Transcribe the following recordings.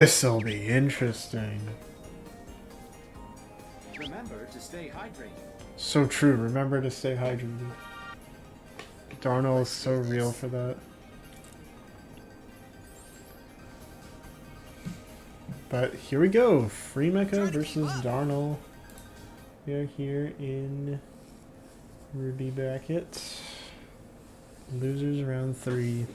This'll be interesting. Remember to stay hydrated. So true, remember to stay hydrated. Darnell is so real for that. But here we go, FriMeka versus Darnell. We are here in Ruby bracket. Losers round 3.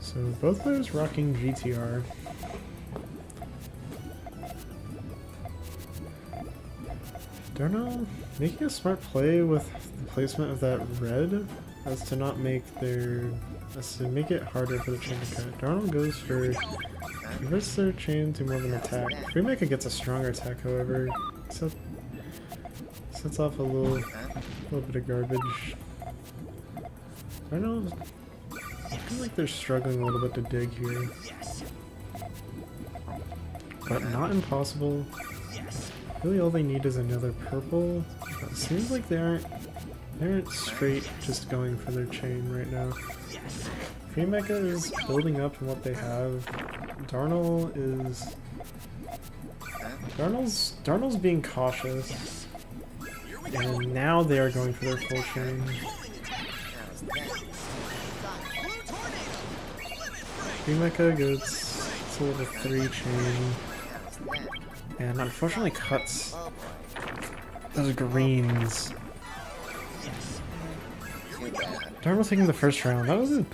So both players rocking GTR. Darnell making a smart play with the placement of that red as to not make to make it harder for the chain to cut. Darnell goes for reverse their chain to more of an attack. FriMeka gets a stronger attack, however, so sets off a little bit of garbage. Darnell, I feel like they're struggling a little bit to dig here, but not impossible. Really, all they need is another purple. It seems like they aren't straight just going for their chain right now. FriMeka is building up on what they have. Darnell's being cautious, and now they are going for their full chain. FriMeka gets a level 3 chain, and unfortunately cuts those greens. Darnell taking the first round. That was an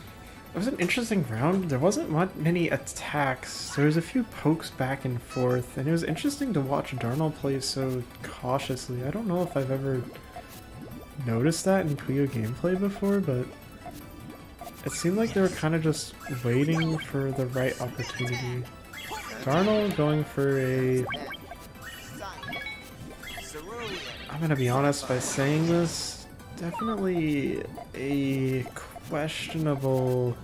interesting round. There wasn't many attacks. There was a few pokes back and forth, and it was interesting to watch Darnell play so cautiously. I don't know if I've ever noticed that in Puyo gameplay before, but it seemed like they were kind of just waiting for the right opportunity. Darnell going for a... I'm gonna be honest by saying this, definitely a questionable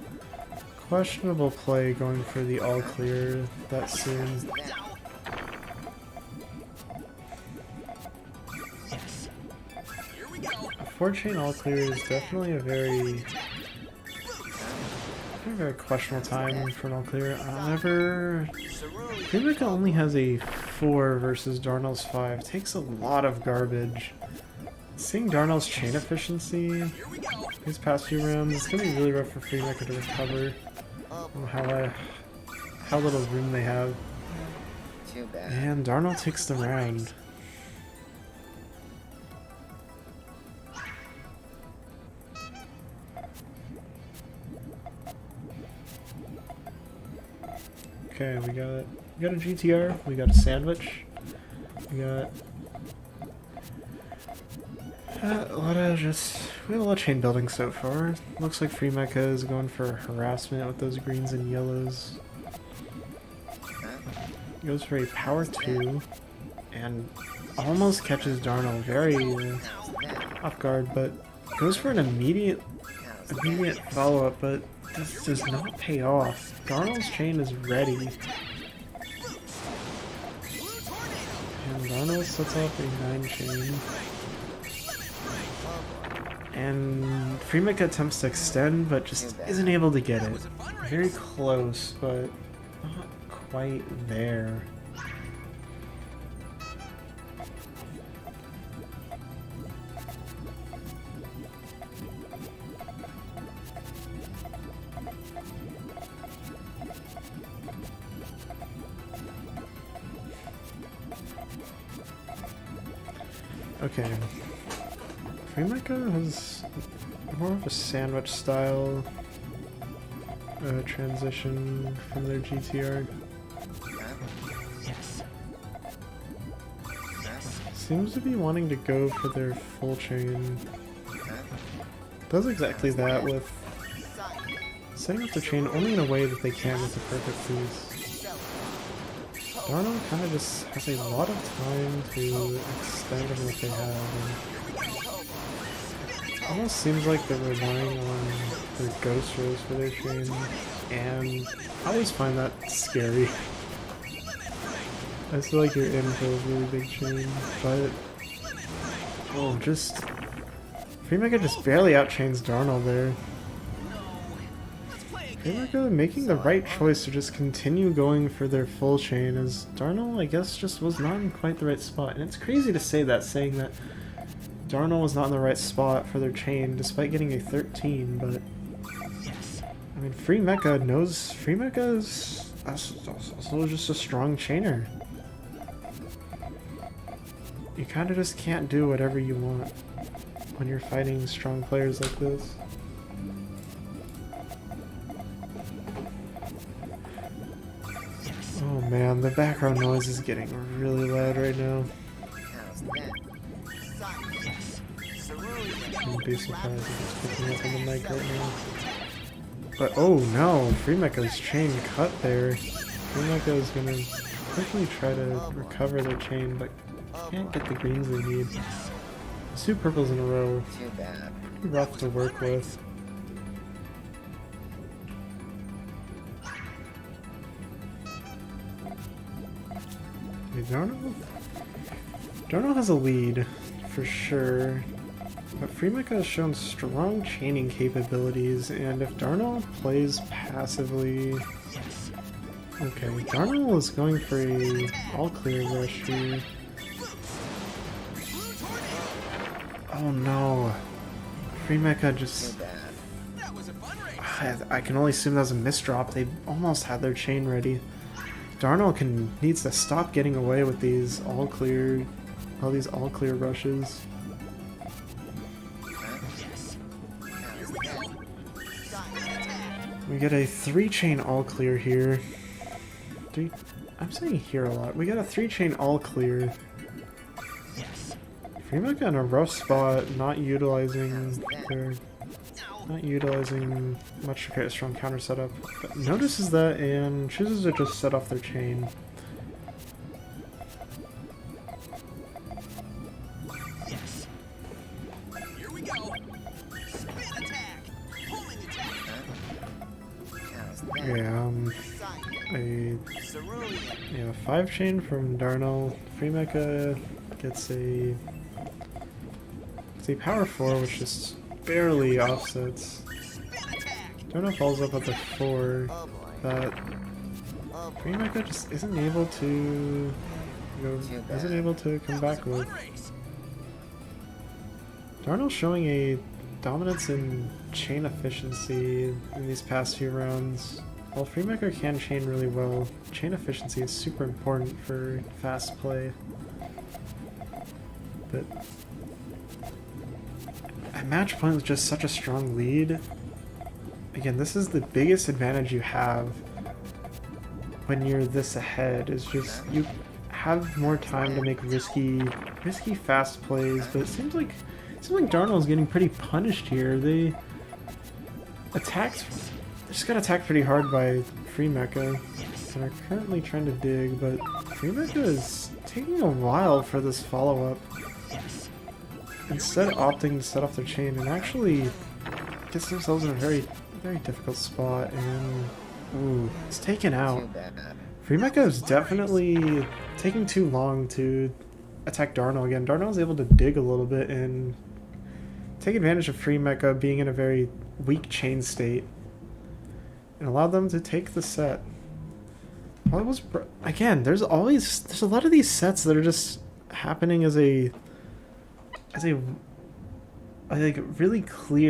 play going for the all clear that soon. A 4-chain all clear is definitely a very questionable time for an all clear. However, FriMeka only has a 4 versus Darnell's 5. Takes a lot of garbage. Seeing Darnell's chain efficiency these past few rounds, it's gonna be really rough for FriMeka to recover. I don't know how little room they have. Too bad. And Darnell takes the round. Okay, we got a GTR, we got a sandwich, we got we have a lot of chain building so far. Looks like FriMeka is going for harassment with those greens and yellows. Goes for a power 2 and almost catches Darnell very off guard, but goes for an immediate follow-up, but this does not pay off. Darnell's chain is ready. And Darnell sets off a 9 chain. And FriMeka attempts to extend, but just isn't able to get it. Very close, but not quite there. Okay, FriMeka has more of a sandwich style transition from their GTR. Seems to be wanting to go for their full chain. Does exactly that with setting up the chain only in a way that they can with the perfect piece. Darnell kind of just has a lot of time to extend on what they have. And almost seems like they're relying on their ghost rolls for their chain, and I always find that scary. I feel like you're in for a really big chain, but Oh, just... FriMeka just barely outchains Darnell there. FriMeka making the right choice to just continue going for their full chain, as Darnell, I guess, just was not in quite the right spot. And it's crazy to say that, saying that Darnell was not in the right spot for their chain, despite getting a 13, but... I mean, FriMeka knows... FriMeka is also just a strong chainer. You kind of just can't do whatever you want when you're fighting strong players like this. Oh man, the background noise is getting really loud right now. I wouldn't be surprised if it's picking up on the mic right now. But oh no, FriMeka's chain cut there. FriMeka is gonna quickly try to recover their chain, but can't get the greens they need. 2 purples in a row. Too bad. Pretty rough to work with. Darnell has a lead, for sure. But FriMeka has shown strong chaining capabilities, and if Darnell plays passively... Okay, Darnell is going for a all-clear rush here. Oh no. FriMeka just... I can only assume that was a misdrop. They almost had their chain ready. Darnell needs to stop getting away with these all clear rushes. We get a 3-chain all clear here. I'm saying here a lot. We got a 3-chain all clear. FriMeka in a rough spot, not utilizing much to create a strong counter setup, but notices that and chooses to just set off their chain. Here we go. Spin attack. Homing attack. Yeah, 5-chain from Darnell. FriMeka gets a power 4, which just barely offsets. Darnell falls up at the 4 that FriMeka just isn't able to come back with. Darnell's showing a dominance in chain efficiency in these past few rounds. While FriMeka can chain really well, chain efficiency is super important for fast play. But at match point with just such a strong lead, again, this is the biggest advantage you have when you're this ahead, is just you have more time to make risky fast plays, but it seems like Darnell's getting pretty punished here. They just got attacked pretty hard by FriMeka and are currently trying to dig, but FriMeka is taking a while for this follow-up. Instead opting to set off their chain and actually gets themselves in a very, very difficult spot, and ooh, it's taken out. FriMeka is definitely taking too long to attack Darnell again. Darnell is able to dig a little bit and take advantage of FriMeka being in a very weak chain state and allow them to take the set. Well, it was, again, there's a lot of these sets that are just happening as a like really clear